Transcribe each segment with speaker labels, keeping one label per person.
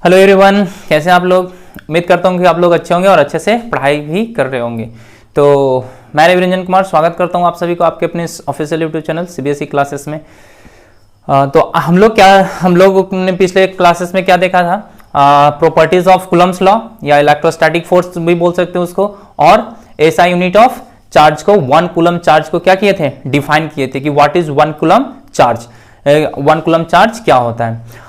Speaker 1: Hello everyone, कैसे हैं आप लोग। उम्मीद करता हूँ कि आप लोग अच्छे होंगे और अच्छे से पढ़ाई भी कर रहे होंगे। तो मैं रविरंजन कुमार स्वागत करता हूँ आप सभी को आपके अपने official YouTube channel CBSE classes में। तो हम लोग ने पिछले क्लासेस में क्या देखा था, प्रॉपर्टीज ऑफ कूलम्स लॉ या इलेक्ट्रोस्टैटिक फोर्स भी बोल सकते हैं उसको, और एसआई यूनिट ऑफ चार्ज को, 1 कूलम चार्ज को क्या किए थे, डिफाइन किए थे कि what is 1 coulomb charge, 1 coulomb charge क्या होता है।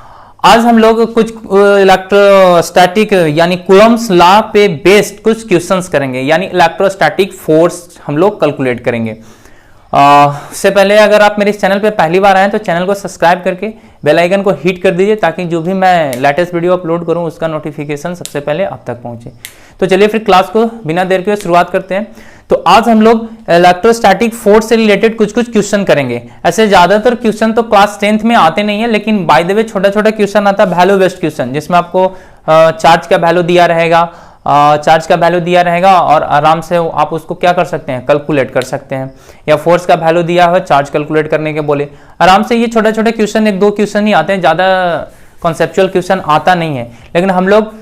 Speaker 1: आज हम लोग कुछ इलेक्ट्रोस्टैटिक यानी कूलम्स लॉ पे बेस्ड कुछ क्वेश्चंस करेंगे, यानी इलेक्ट्रोस्टैटिक फोर्स हम लोग कैलकुलेट करेंगे। उससे पहले अगर आप मेरे इस चैनल पे पहली बार आए तो चैनल को सब्सक्राइब करके बेल आइकन को हिट कर दीजिए, ताकि जो भी मैं लेटेस्ट वीडियो अपलोड करूं उसका नोटिफिकेशन सबसे पहले आप तक पहुंचे। तो चलिए फिर क्लास को बिना देर के शुरुआत करते हैं। तो आज हम लोग इलेक्ट्रोस्टैटिक फोर्स से रिलेटेड कुछ क्वेश्चन करेंगे। ऐसे ज्यादातर क्वेश्चन तो क्लास 10th में आते नहीं है, लेकिन बाय द वे छोटा छोटा क्वेश्चन आता है, वैल्यू बेस्ड क्वेश्चन, जिसमें आपको चार्ज का वैल्यू दिया रहेगा, और आराम से आप उसको क्या कर सकते हैं, कैलकुलेट कर सकते हैं। या फोर्स का वैल्यू दिया है, चार्ज कैलकुलेट करने के बोले, आराम से ये छोटे छोटे क्वेश्चन, 1-2 क्वेश्चन ही आते हैं, ज्यादा कॉन्सेप्चुअल क्वेश्चन आता नहीं है। लेकिन हम लोग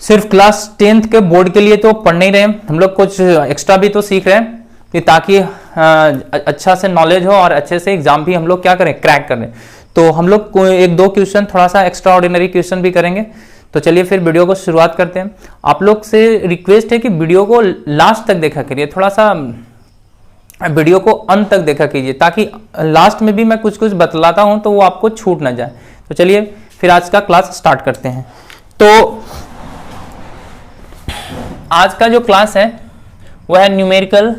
Speaker 1: सिर्फ क्लास 10th के बोर्ड के लिए तो पढ़ नहीं रहे, हम लोग कुछ एक्स्ट्रा भी तो सीख रहे हैं कि ताकि अच्छा से नॉलेज हो और अच्छे से एग्जाम भी हम लोग क्या करें, क्रैक करें। तो हम लोग 1-2 क्वेश्चन थोड़ा सा एक्स्ट्रा ऑर्डिनरी क्वेश्चन भी करेंगे। तो चलिए फिर वीडियो को शुरुआत करते हैं। आप लोग से रिक्वेस्ट है कि वीडियो को लास्ट तक देखा करिए, थोड़ा सा वीडियो को अंत तक देखा कीजिए, ताकि लास्ट में भी मैं कुछ कुछ बतलाता हूं तो वो आपको छूट ना जाए। तो चलिए फिर आज का क्लास स्टार्ट करते हैं। तो आज का जो क्लास है वो है numerical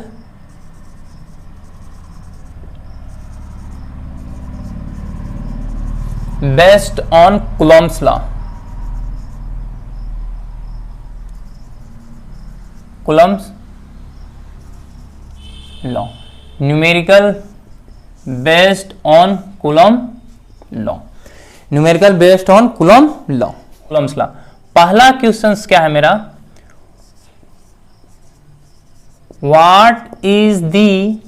Speaker 1: based on Coulomb's law. Coulomb's law, numerical based on coulomb law, numerical based on coulomb law, Coulomb's law. पहला क्वेश्चन क्या है मेरा, What is the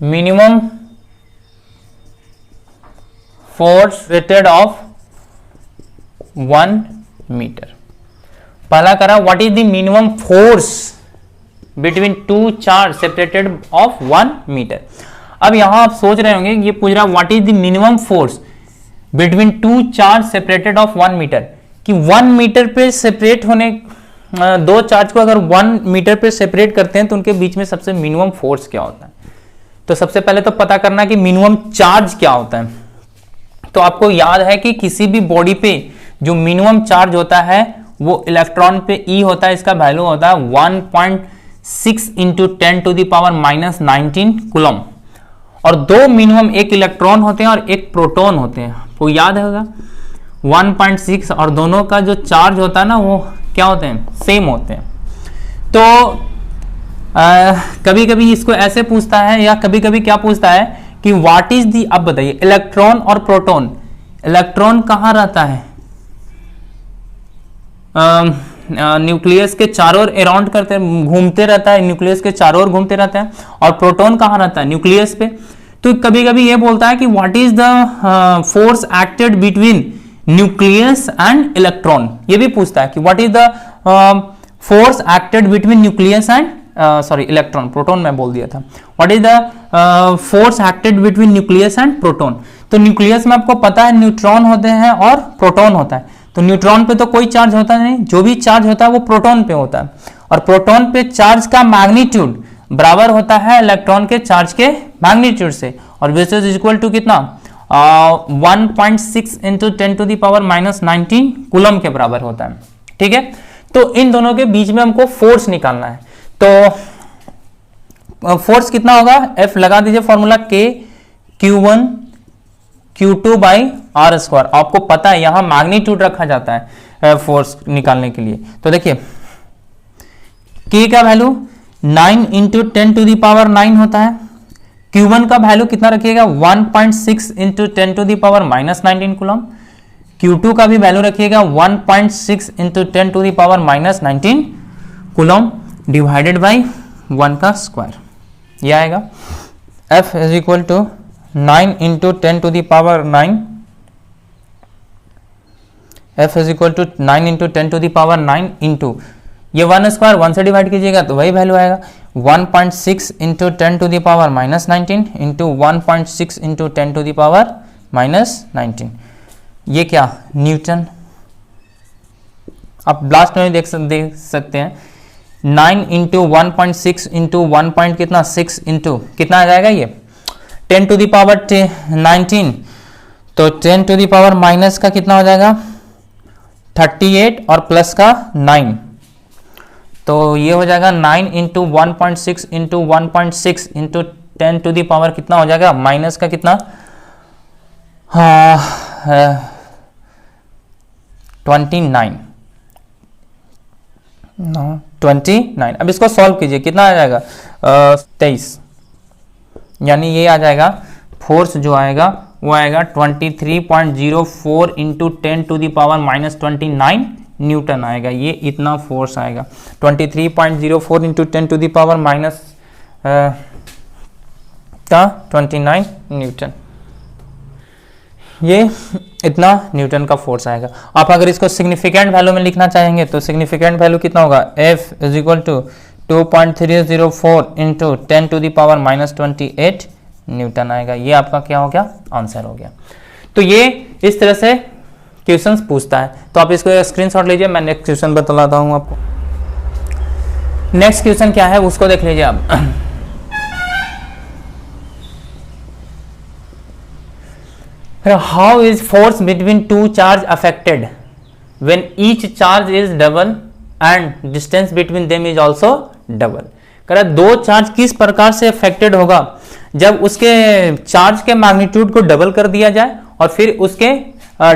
Speaker 1: minimum force rated of 1 meter? पहला करा what is the minimum force between two charge separated of 1 meter। अब यहां आप सोच रहे होंगे, ये पूछ रहा what is the minimum force between two charge separated of 1 meter, कि 1 मीटर पे सेपरेट होने, दो चार्ज को अगर 1 मीटर पे सेपरेट करते हैं तो उनके बीच में सबसे मिनिमम फोर्स क्या होता है। तो सबसे पहले तो पता करना कि मिनिमम चार्ज क्या होता है। तो आपको याद है कि किसी भी बॉडी पे जो मिनिमम चार्ज होता है वो इलेक्ट्रॉन पे ई होता है, इसका वैल्यू होता है 1.6 × 10⁻⁻19 कूलम। और दो मिनिमम, एक इलेक्ट्रॉन होते हैं और एक प्रोटॉन होते हैं, आपको याद होगा 1.6, और दोनों का जो चार्ज होता है ना वो क्या होते हैं, सेम होते हैं। तो कभी कभी इसको ऐसे पूछता है, या कभी कभी क्या पूछता है कि व्हाट इज दी, अब बताइए इलेक्ट्रॉन और प्रोटॉन, इलेक्ट्रॉन कहाँ रहता है, न्यूक्लियस के चारों ओर अराउंड करते, घूमते रहता है, न्यूक्लियस के चारों ओर घूमते रहता है, और प्रोटॉन कहाँ रहता है, न्यूक्लियस पे। तो कभी कभी ये बोलता है कि what is the force acted between nucleus and electron, ये भी पूछता है कि what is the force acted between nucleus and electron, proton मैं बोल दिया था, what is the force acted between nucleus and proton. तो न्यूक्लियस में आपको पता है न्यूट्रॉन होते हैं और प्रोटॉन होता है। तो न्यूट्रॉन पे तो कोई चार्ज होता नहीं, जो भी चार्ज होता है वो प्रोटॉन पे होता है, और प्रोटॉन पे चार्ज का मैग्नीट्यूड बराबर होता है इलेक्ट्रॉन के चार्ज के मैग्नीट्यूड से, और विच इज इक्वल टू कितना, 1.6 × 10⁻⁻19 कूलम के बराबर होता है। ठीक है, तो इन दोनों के बीच में हमको फोर्स निकालना है। तो फोर्स कितना होगा, F लगा दीजिए फॉर्मूला, K Q1 Q2/r²। आपको पता है यहां मैग्नीट्यूड रखा जाता है फोर्स निकालने के लिए। तो देखिए K का वैल्यू 9 × 10⁻9 होता है, Q1 का वैल्यू कितना रखिएगा, 1.6 × 10⁻⁻19 कूलम, Q2 का भी वैल्यू रखिएगा 1.6 × 10⁻⁻19 कूलम डिवाइडेड बाई 1 का स्क्वायर, ये आएगा। F is equal to 9 into 10 to the power 9, F is equal to 9 into 10 to the power 9 into ये 1 स्क्वायर 1 से डिवाइड कीजिएगा तो वही वैल्यू आएगा 1.6 into 10 to the power minus 19 into 1.6 into 10 to the power minus 19। ये क्या Newton. आप last में देख सकते हैं 9 इंटू 1.6 इंटू 1 पॉइंट कितना 6 इंटू कितना आ जाएगा ये 10 टू द पावर 19, तो 10 टू द पावर माइनस का कितना हो जाएगा 38 और प्लस का 9, तो ये हो जाएगा 9 into 1.6 into 1.6 into 10 to the power कितना हो जाएगा माइनस का कितना 29। अब इसको सॉल्व कीजिए कितना आ जाएगा 23, यानी ये आ जाएगा फोर्स जो आएगा वो आएगा 23.04 into 10 to the power minus 29 newton आएगा। ये इतना फोर्स आएगा 23.04 into 10 to the power minus का 29 न्यूटन। ये इतना न्यूटन का फोर्स आएगा। आप अगर इसको सिग्निफिकेंट वैल्यू में लिखना चाहेंगे तो सिग्निफिकेंट वैल्यू कितना होगा F is equal to 2.304 into 10 to the power minus 28 newton आएगा। ये आपका क्या हो गया आंसर हो गया। तो ये इस तरह से क्वेश्चंस पूछता है, तो आप इसको स्क्रीनशॉट लीजिए। मैं नेक्स्ट क्वेश्चन बतलाता हूं आपको। नेक्स्ट क्वेश्चन क्या है उसको देख लीजिए आप। How is force between two charge affected when each charge is double and distance between them is also double. कह दो चार्ज किस प्रकार से अफेक्टेड होगा जब उसके चार्ज के मैग्नीट्यूड को डबल कर दिया जाए और फिर उसके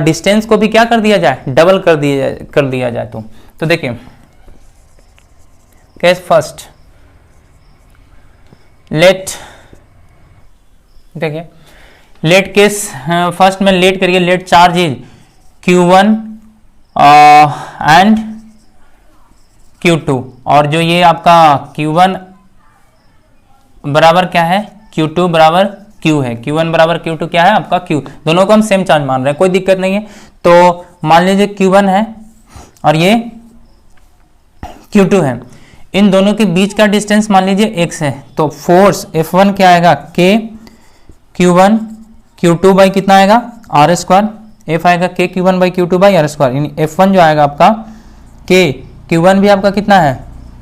Speaker 1: डिस्टेंस को भी क्या कर दिया जाए डबल कर दिया जाए। तो देखिए केस फर्स्ट, देखिए लेट केस फर्स्ट में लेट करिए, let charge is Q1 and Q2, और जो ये आपका Q1 बराबर क्या है Q2 बराबर Q है, Q1 बराबर Q2 क्या है आपका Q, दोनों को हम सेम चार्ज मान रहे हैं, कोई दिक्कत नहीं है। तो मान लीजिए Q1 है और ये Q2 है, इन दोनों के बीच का डिस्टेंस मान लीजिए x है, तो फोर्स F1 क्या आएगा K Q1 Q2 बाई कितना आएगा R स्क्वायर, F आएगा K Q1 by Q2 by R square, यानी F1 जो आएगा आपका K Q1 भी आपका कितना है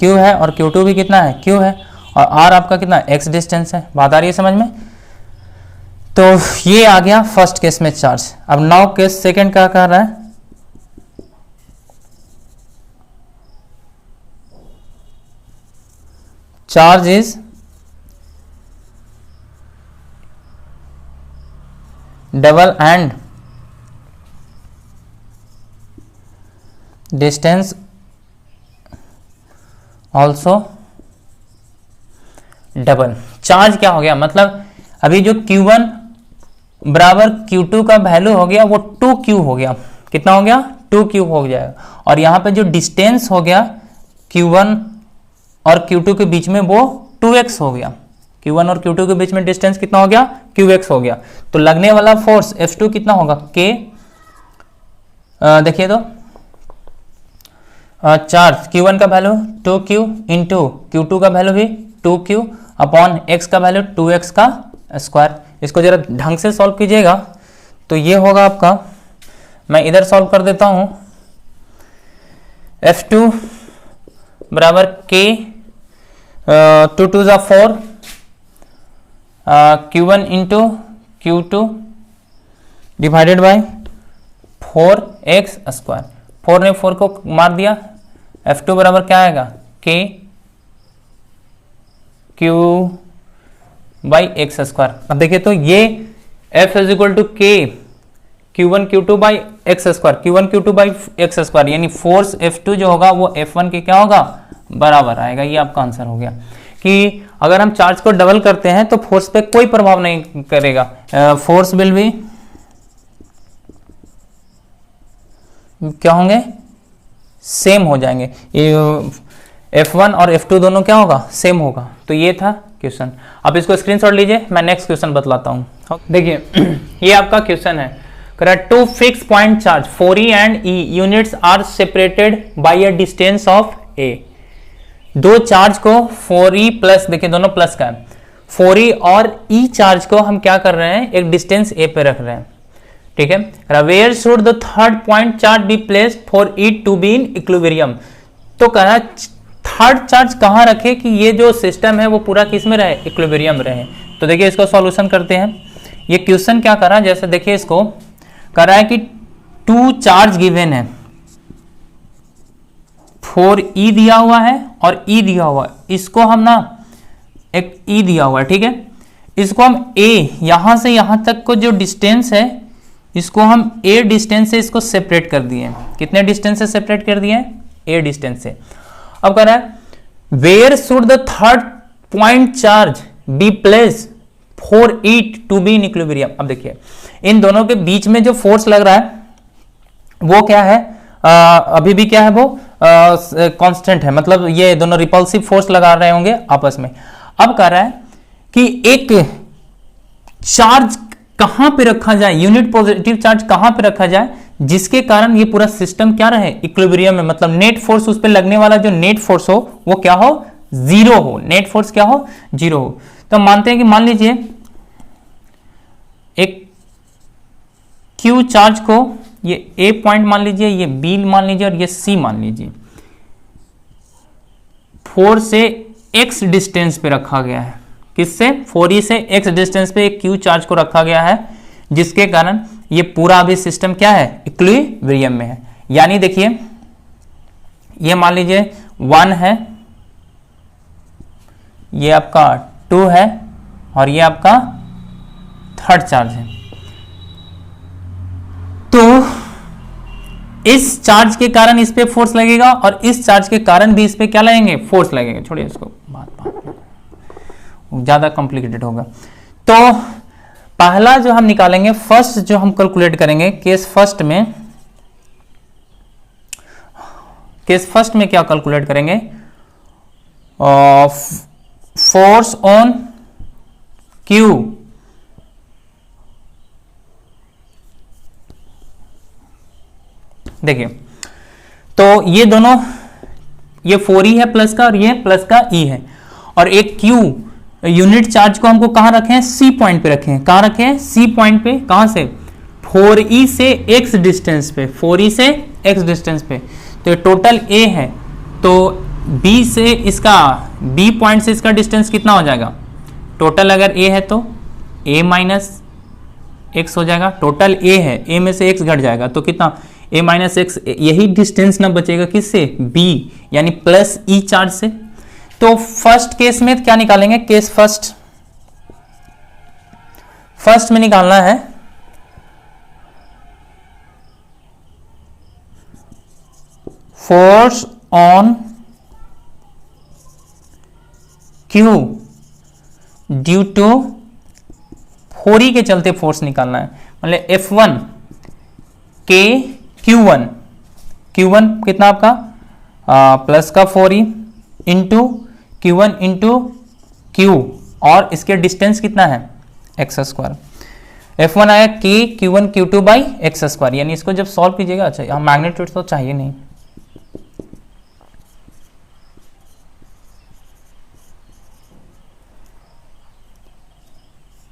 Speaker 1: Q है और Q2 भी कितना है Q है, और R आपका कितना x डिस्टेंस है। बात आ रही है समझ में। तो ये आ गया फर्स्ट केस में चार्ज। अब नाउ केस सेकंड क्या कर रहा है, charge is double and distance also double. Charge क्या हो गया, मतलब अभी जो Q1 बराबर Q2 का वैल्यू हो गया वो 2Q हो गया, कितना हो गया 2Q हो जाएगा, और यहाँ पे जो डिस्टेंस हो गया Q1 और Q2 के बीच में वो 2x हो गया, Q1 और Q2 के बीच में डिस्टेंस कितना हो गया QX हो गया। तो लगने वाला फोर्स F2 कितना होगा K, देखिए तो चार्ज Q1 का वैल्यू 2Q इंटू Q2 का वैल्यू भी 2Q अपॉन x का वैल्यू 2x का स्क्वायर। इसको जरा ढंग से सॉल्व कीजिएगा तो ये होगा आपका, मैं इधर सॉल्व कर देता हूं, F2 बराबर K 2 2 4 Q1 into Q2 divided by 4x square, 4 ने 4 को मार दिया, F2 बराबर क्या आएगा K Q by x square. अब देखिए तो ये F is equal to K Q1 Q2 by x square, Q1 Q2 by x square, यानी फोर्स F2 जो होगा वो F1 के क्या होगा बराबर आएगा। ये आपका आंसर हो गया कि अगर हम चार्ज को डबल करते हैं तो फोर्स पे कोई प्रभाव नहीं करेगा, फोर्स विल भी क्या होंगे सेम हो जाएंगे, F1 और F2 दोनों क्या होगा सेम होगा। तो ये था क्वेश्चन। आप इसको स्क्रीनशॉट लीजिए, मैं नेक्स्ट क्वेश्चन बतलाता हूं। देखिए ये आपका क्वेश्चन है, correct. Two fix point charge 4e and e units are separated by a distance of a। दो चार्ज को 4e प्लस, देखिए दोनों प्लस का है, 4e और e चार्ज को हम क्या कर रहे हैं, एक डिस्टेंस a पे रख रहे हैं, ठीक है। Where should the third point charge be placed for it to be in equilibrium. तो कहा थर्ड चार्ज कहां रखे कि ये जो सिस्टम है वो पूरा किस में रहे, इक्विलिब्रियम रहे। तो देखिए इसको सॉल्यूशन करते हैं। ये क्वेश्चन क्या कर रहा है, जैसे देखिए इसको कर रहा है कि टू चार्ज गिवन है, 4e दिया हुआ है और e दिया हुआ है, इसको हम ना एक e दिया हुआ है, ठीक है, इसको हम a यहां से यहां तक को जो डिस्टेंस है इसको हम a डिस्टेंस से इसको सेपरेट कर दिए। कितने डिस्टेंस से सेपरेट कर दिए, a डिस्टेंस से। अब कह रहा है where should the third point charge be place for it to be in equilibrium. अब देखिए इन दोनों के बीच में जो फोर्स लग रहा है वो क्या है, अभी भी क्या है, वो कांस्टेंट है, मतलब ये दोनों रिपल्सिव फोर्स लगा रहे होंगे आपस में। अब कह रहा है कि एक चार्ज कहां पे रखा जाए, यूनिट पॉजिटिव चार्ज कहां पे रखा जाए जिसके कारण ये पूरा सिस्टम क्या रहे, इक्विलिब्रियम में, मतलब नेट फोर्स उस पे लगने वाला जो नेट फोर्स हो वो क्या हो, जीरो हो, नेट फोर्स क्या हो, जीरो हो। तो मानते हैं कि मान लीजिए एक Q चार्ज को ये A पॉइंट मान लीजिए, ये B मान लीजिए और ये C मान लीजिए, 4 से X डिस्टेंस पे रखा गया है। किससे, 4e से X डिस्टेंस पे एक Q चार्ज को रखा गया है, जिसके कारण ये पूरा अभी सिस्टम क्या है, इक्विलिब्रियम में है। यानी देखिए ये मान लीजिए 1 है, ये आपका 2 है और ये आपका थर्ड चार्ज है। तो इस चार्ज के कारण इस पे फोर्स लगेगा और इस चार्ज के कारण भी इस पे क्या लगेंगे, फोर्स लगेंगे। छोड़िए इसको, बात ज्यादा कॉम्प्लिकेटेड होगा। तो पहला जो हम निकालेंगे, फर्स्ट जो हम कैलकुलेट करेंगे, केस फर्स्ट में क्या कैलकुलेट करेंगे, फोर्स ऑन क्यू देखिए। तो ये दोनों, ये 4e है प्लस का और ये प्लस का e है, और एक q यूनिट चार्ज को हमको कहां रखे हैं, C पॉइंट पे रखे हैं। कहां रखे हैं, C पॉइंट पे। कहां से, 4e से x डिस्टेंस पे, 4e से x डिस्टेंस पे। तो टोटल a है, तो B से इसका, B पॉइंट से इसका डिस्टेंस कितना हो जाएगा, टोटल अगर a है तो a माइनस x हो जाएगा। टोटल a है, a में से x घट जाएगा तो कितना, a माइनस x, यही डिस्टेंस ना बचेगा किससे, B यानी प्लस e चार्ज से। तो फर्स्ट केस में क्या निकालेंगे, केस फर्स्ट में निकालना है force on Q due to 4e के चलते फोर्स निकालना है। मतलब F1 के Q1 कितना आपका प्लस का 4e into Q1 into Q, और इसके डिस्टेंस कितना है, एक्स स्क्वायर। F1 आया K Q1 Q2 by x square. यानी इसको जब सॉल्व कीजिएगा, अच्छा यहाँ मैग्नीट्यूड तो चाहिए नहीं,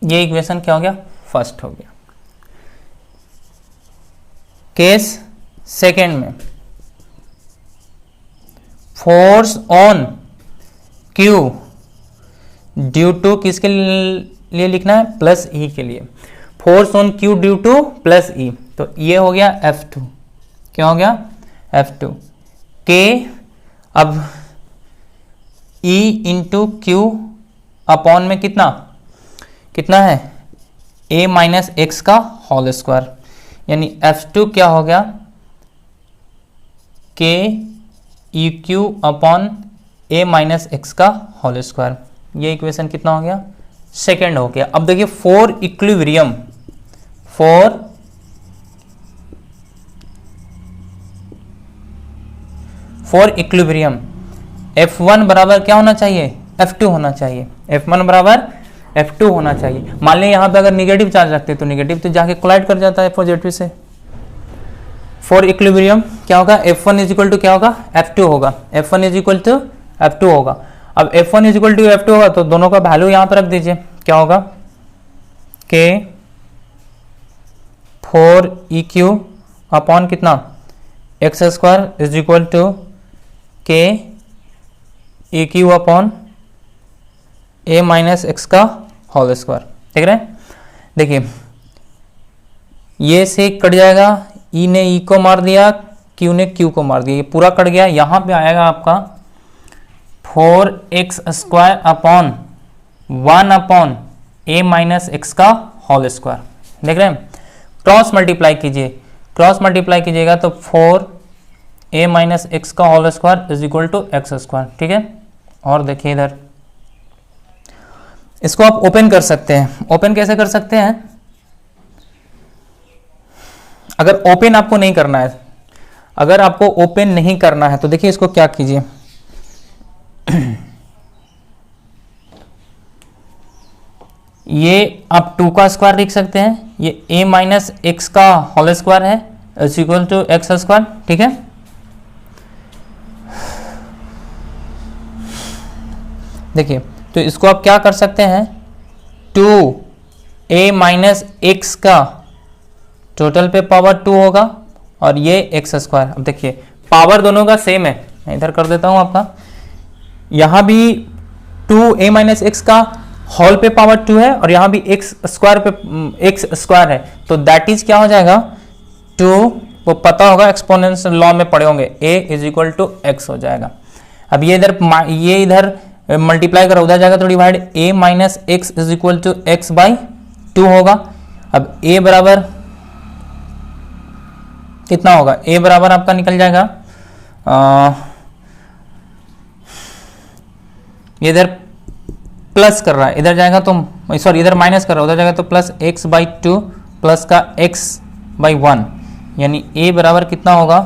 Speaker 1: ये इक्वेशन क्या हो गया, फर्स्ट हो गया। केस सेकेंड में force on Q due to किसके लिए लिखना है, प्लस E के लिए। Force on Q due to plus E, तो ये हो गया F2। क्या हो गया, F2 K, अब E इंटू Q अपॉन में कितना है, A माइनस एक्स का होल स्क्वायर। यानी F2 क्या हो गया, K E Q upon A minus x का होल स्क्वायर। ये इक्वेशन कितना हो गया, सेकेंड हो गया। अब देखिए for equilibrium, for equilibrium F1 बराबर क्या होना चाहिए, F2 होना चाहिए। F1 बराबर F2 होना चाहिए। मान लें यहाँ पे अगर निगेटिव चार्ज रखते हैं तो निगेटिव तो जाके कोलाइड कर जाता है पॉजिटिव से। फॉर इक्विलिब्रियम क्या होगा, F1 इज इक्वल टू क्या होगा, F2 होगा, F1 is equal to F2 होगा। अब F1 is equal to F2 होगा तो दोनों का वैल्यू यहाँ पर रख दीजिए, क्या होगा K 4EQ अपॉन कितना x square is equal to K EQ upon A minus x का होल स्क्वायर। देख रहे हैं, देखिए ये से कट जाएगा, E ने E को मार दिया, Q ने Q को मार दिया, ये पूरा कट गया। यहाँ पे आएगा आपका 4x square upon 1 upon A minus x का होल स्क्वायर। देख रहे हैं, क्रॉस मल्टीप्लाई कीजिए, क्रॉस मल्टीप्लाई कीजिएगा तो 4A माइनस एक्स का whole square is equal to x square. ठीक है, और देखिए इधर इसको आप ओपन कर सकते हैं। ओपन कैसे कर सकते हैं, अगर ओपन आपको नहीं करना है, अगर आपको ओपन नहीं करना है तो देखिए इसको क्या कीजिए, ये आप 2 का स्क्वायर लिख सकते हैं, ये A माइनस एक्स का होल स्क्वायर है is equal to x square. ठीक है, देखिए तो इसको आप क्या कर सकते हैं, 2A माइनस एक्स का टोटल पे पावर 2 होगा और ये एक्स स्क्वायर। अब देखिए पावर दोनों का सेम है, मैं इधर कर देता हूं आपका, यहां भी 2A माइनस एक्स का होल पे पावर 2 है और यहां भी एक्स स्क्वायर पे एक्स स्क्वायर है, तो दैट इज क्या हो जाएगा 2, वो पता होगा एक्सपोनेंशियल लॉ में पढ़े होंगे, A is equal to x हो जाएगा। अब ये इधर मल्टीप्लाई करो, उधर जाएगा तो divide, A minus x is equal to x by 2 होगा। अब A बराबर कितना होगा, A बराबर आपका निकल जाएगा, ये इधर प्लस कर रहा है, इधर जाएगा तो सॉरी इधर माइनस कर रहा है, उधर जाएगा तो प्लस एक्स बाई 2 प्लस का x बाई 1, यानी A बराबर कितना होगा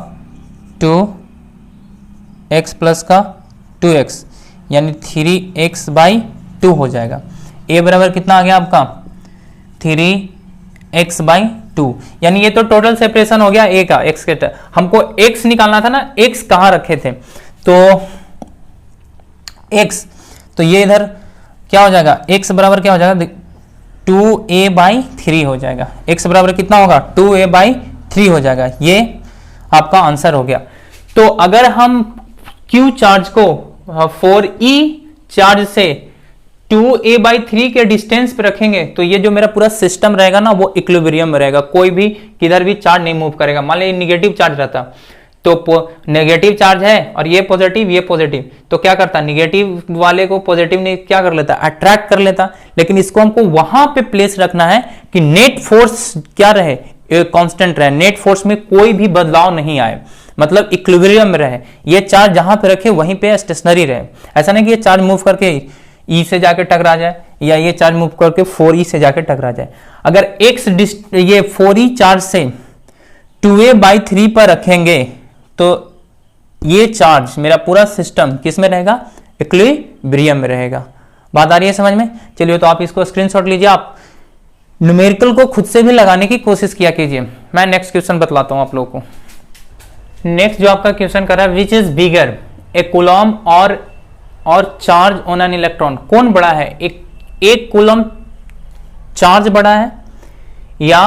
Speaker 1: 2x प्लस का 2x, यानी 3x बाई 2 हो जाएगा। A बराबर कितना आ गया आपका 3x बाई 2, यानी ये तो टोटल सेपरेशन हो गया A का x के हमको x निकालना था ना, x कहाँ रखे थे तो x, तो ये इधर क्या हो जाएगा, x बराबर क्या हो जाएगा 2A बाई 3 हो जाएगा। x बराबर कितना होगा 2A बाई 3 हो जाएगा, ये आपका आंसर हो गया। तो अगर हम Q चार्ज को 4E चार्ज से 2A बाई 3 के डिस्टेंस पे रखेंगे तो ये जो मेरा पूरा सिस्टम रहेगा ना वो इक्विलिब्रियम में रहेगा, कोई भी किधर भी चार्ज नहीं मूव करेगा। मान लीजिए निगेटिव चार्ज रहता तो नेगेटिव चार्ज है और ये पॉजिटिव, तो क्या करता, निगेटिव वाले को पॉजिटिव ने क्या कर लेता, अट्रैक्ट कर लेता। लेकिन इसको हमको वहां पे प्लेस रखना है कि नेट फोर्स क्या रहे, कांस्टेंट रहे, नेट फोर्स में कोई भी बदलाव नहीं आए, मतलब इक्विलिब्रियम में रहे। ये चार्ज जहां पे रखे वहीं पे स्टेशनरी रहे, ऐसा नहीं कि ये चार्ज मूव करके E से जाके टकरा जाए या ये चार्ज मूव करके 4E से जाके टकरा जाए। अगर ये 4E चार्ज से 2A बाई 3 पर रखेंगे तो ये चार्ज मेरा पूरा सिस्टम किस में रहेगा, इक्विलिब्रियम में रहेगा। बात आ रही है समझ में? चलिए तो आप इसको स्क्रीनशॉट लीजिए, आप न्यूमेरिकल को खुद से भी लगाने की कोशिश किया कीजिए। मैं नेक्स्ट क्वेश्चन बतलाता हूं आप लोगों को। नेक्स्ट जो आपका क्वेश्चन कर रहा है, which is bigger A coulomb और चार्ज ऑन एन इलेक्ट्रॉन, कौन बड़ा है, एक कूलम चार्ज बड़ा है या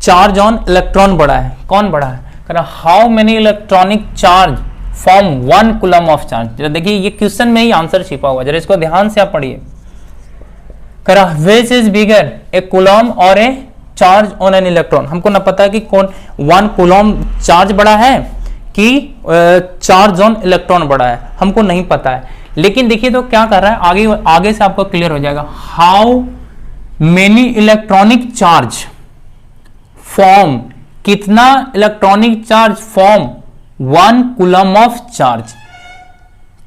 Speaker 1: चार्ज ऑन इलेक्ट्रॉन बड़ा है, कौन बड़ा है? How many electronic charge form 1 coulomb of charge. जरा देखिए ये क्वेश्चन में ही आंसर छिपा हुआ, जरा इसको ध्यान से आप पढ़िए। Which is bigger A coulomb और ए चार्ज ऑन एन इलेक्ट्रॉन। हमको ना पता है कि कौन 1 कूलम चार्ज बड़ा है कि चार्ज ऑन इलेक्ट्रॉन बड़ा है, हमको नहीं पता है। लेकिन देखिए तो क्या कर रहा है, आगे से आपको क्लियर हो जाएगा। How many electronic charge form, कितना electronic charge form 1 coulomb of charge,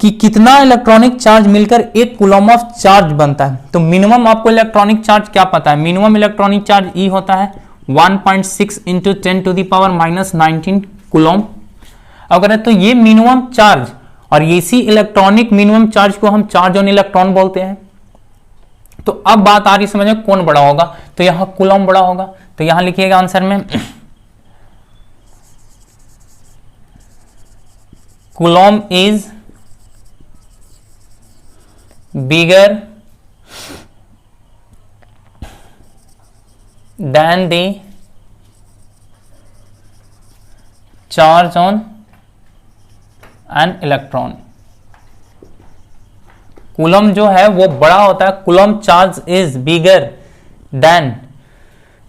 Speaker 1: कि कितना इलेक्ट्रॉनिक चार्ज मिलकर 1 कूलम ऑफ चार्ज बनता है। तो मिनिमम आपको इलेक्ट्रॉनिक चार्ज क्या पता है, मिनिमम इलेक्ट्रॉनिक चार्ज E होता है 1.6 into 10 to the power -19 coulomb. अगर है तो ये मिनिमम चार्ज, और इसी इलेक्ट्रॉनिक मिनिमम चार्ज को हम चार्ज ऑन इलेक्ट्रॉन बोलते हैं। तो अब बात आ रही समझ में, कौन बड़ा होगा, तो यहां कूलम बड़ा होगा, तो यहां लिखिएगा आंसर में coulomb is bigger than the charge on an electron. Coulomb जो है वो बड़ा होता है, coulomb charge is bigger than,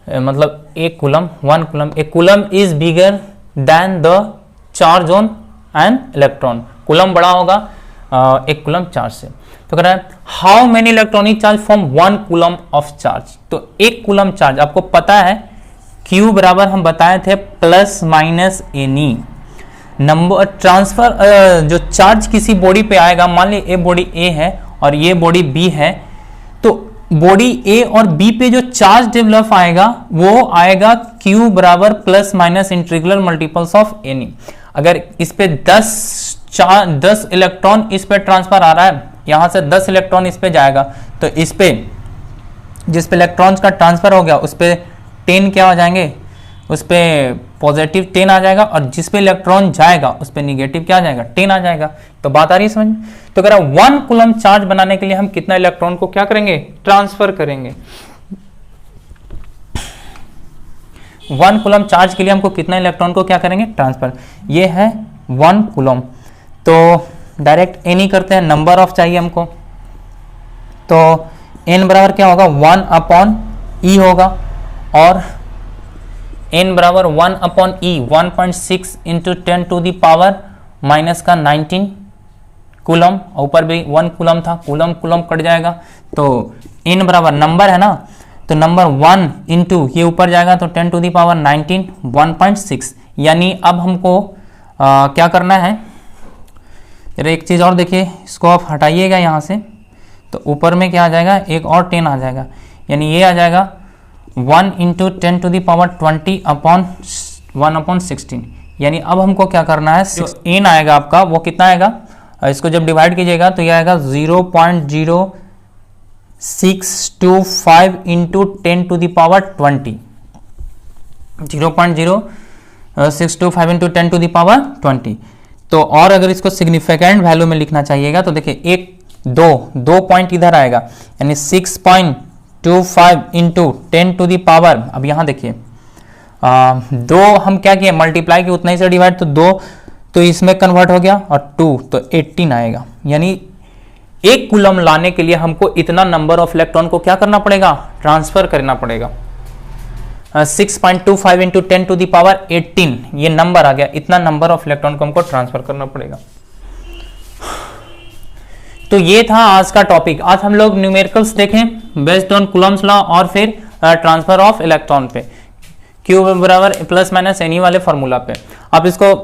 Speaker 1: मतलब एक कूलम, वन कूलम, एक coulomb is bigger than the charge on an electron. Coulomb बड़ा होगा एक कूलम चार्ज से। तो कह रहा है how many electronic charge from one coulomb of charge. तो एक कूलम चार्ज आपको पता है Q बराबर हम बताए थे plus minus any number transfer, जो चार्ज किसी बॉडी पे आएगा, मान ली ये बॉडी A है और ये बॉडी B है, तो बॉडी A और B पे जो चार्ज डेवलप आएगा वो आएगा Q बराबर plus minus integral multiples of any. अगर इस पे 10 इलेक्ट्रॉन इस पे ट्रांसफर आ रहा है, यहां से 10 इलेक्ट्रॉन इस पे जाएगा, तो इस पे जिस पे इलेक्ट्रॉन्स का ट्रांसफर हो गया उस पे 10 क्या हो जाएंगे, उस पे पॉजिटिव 10 आ जाएगा, और जिस पे इलेक्ट्रॉन जाएगा उस पे निगेटिव क्या आ जाएगा, 10 आ जाएगा। तो बात आ रही है समझ में। तो कह रहा है 1 कूलम चार्ज बनाने के लिए हम कितना इलेक्ट्रॉन को क्या करेंगे, ट्रांसफर करेंगे। 1 कूलम चार्ज के लिए हमको कितना इलेक्ट्रॉन को क्या करेंगे, ट्रांसफर। ये है 1 कूलम। तो डायरेक्ट एन ही करते हैं, नंबर ऑफ चाहिए हमको, तो एन बराबर क्या होगा, 1 अपॉन ई होगा, और n बराबर 1 upon e 1.6 into 10 to the power minus का 19 कूलम, ऊपर भी 1 कूलम था, कूलम कूलम कट जाएगा, तो n बराबर नंबर है ना, तो नंबर 1 इंटू ये ऊपर जाएगा तो 10 टू दी पावर 19 1.6। यानी अब हमको क्या करना है, एक चीज़ और देखिए, इसको आप हटाइएगा यहाँ से, तो ऊपर में क्या आ जाएगा, एक और 10 आ जाएगा, यानी ये आ जाएगा 1 into 10 to the power 20 upon 1 upon 16। यानी अब हमको क्या करना है, जो n आएगा आपका वो कितना आएगा, इसको जब डिवाइड कीजिएगा तो ये आएगा 0.0625 into 10 to the power 20, 0.0625 into 10 to the power 20। तो और अगर इसको सिग्निफिकेंट वैल्यू में लिखना चाहिएगा तो देखिए एक दो पॉइंट इधर आएगा, यानी 6.25 इंटू 10 टू दी पावर, अब यहाँ देखिए दो हम क्या किए, मल्टीप्लाई किए, उतना ही से डिवाइड, तो 2 तो इसमें कन्वर्ट हो गया, और 2 तो 18 आएगा। यानी एक कूलम लाने के लिए हमको इतना नंबर ऑफ इलेक्ट्रॉन को क्या करना पड़ेगा, ट्रांसफर करना पड़ेगा। 6.25 इंटू 10 टू दी पावर 18 ये नंबर आ गया, इतना नंबर ऑफ इलेक्ट्रॉन को हमको ट्रांसफर करना पड़ेगा। तो ये था आज का टॉपिक। आज हम लोग न्यूमेरिकल्स देखें बेस्ड ऑन कूलम्स लॉ, और फिर ट्रांसफर ऑफ इलेक्ट्रॉन पे, क्यू बराबर प्लस माइनस एनी वाले फॉर्मूला पे। आप इसको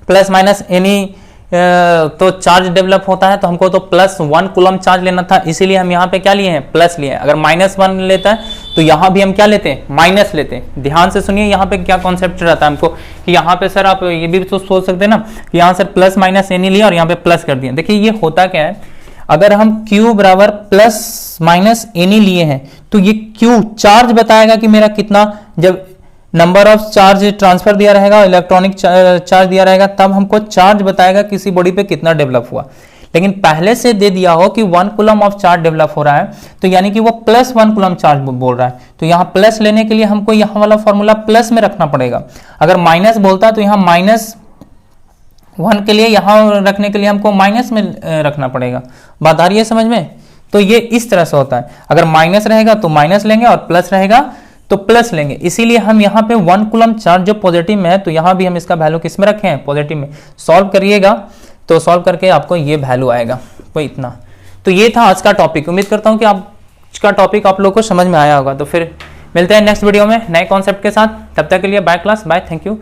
Speaker 1: प्लस माइनस एनी तो चार्ज डेवलप होता है, तो हमको तो प्लस 1 कूलम चार्ज लेना था, इसीलिए हम यहाँ पे क्या लिए हैं, प्लस लिए हैं। अगर -1 लेता है तो यहाँ भी हम क्या लेते हैं, माइनस लेते हैं। ध्यान से सुनिए यहाँ पे क्या कॉन्सेप्ट रहता है हमको, कि यहाँ पे सर आप ये भी तो सोच सकते हैं ना कि यहाँ सर प्लस माइनस एनी लिया और यहाँ पे प्लस कर दिया। देखिए ये होता क्या है, अगर हम Q बराबर प्लस माइनस एनी लिए हैं तो ये Q चार्ज बताएगा कि मेरा कितना, जब नंबर ऑफ चार्ज ट्रांसफर दिया रहेगा, इलेक्ट्रॉनिक चार्ज दिया रहेगा, तब हमको चार्ज बताएगा किसी बॉडी पे कितना डेवलप हुआ। लेकिन पहले से दे दिया हो कि 1 कूलम ऑफ चार्ज डेवलप हो रहा है, तो यानी कि वो प्लस 1 कूलम चार्ज बोल रहा है, तो यहाँ प्लस लेने के लिए हमको यहाँ वाला फॉर्मूला प्लस में रखना पड़ेगा। अगर माइनस बोलता है तो यहाँ -1 के लिए यहाँ रखने के लिए हमको माइनस में रखना पड़ेगा। बात आ रही है समझ में। तो ये इस तरह से होता है, अगर माइनस रहेगा तो माइनस लेंगे और प्लस रहेगा तो प्लस लेंगे। इसीलिए हम यहाँ पे 1 कूलम चार्ज जो पॉजिटिव में है, तो यहाँ भी हम इसका वैल्यू किस में रखे हैं, पॉजिटिव में। सॉल्व करिएगा तो सॉल्व करके आपको ये वैल्यू आएगा, कोई इतना। तो ये था आज का टॉपिक। उम्मीद करता हूँ कि आज का टॉपिक आप लोग को समझ में आया होगा। तो फिर मिलते हैं नेक्स्ट वीडियो में नए कॉन्सेप्ट के साथ। तब तक के लिए bye class, bye, thank you.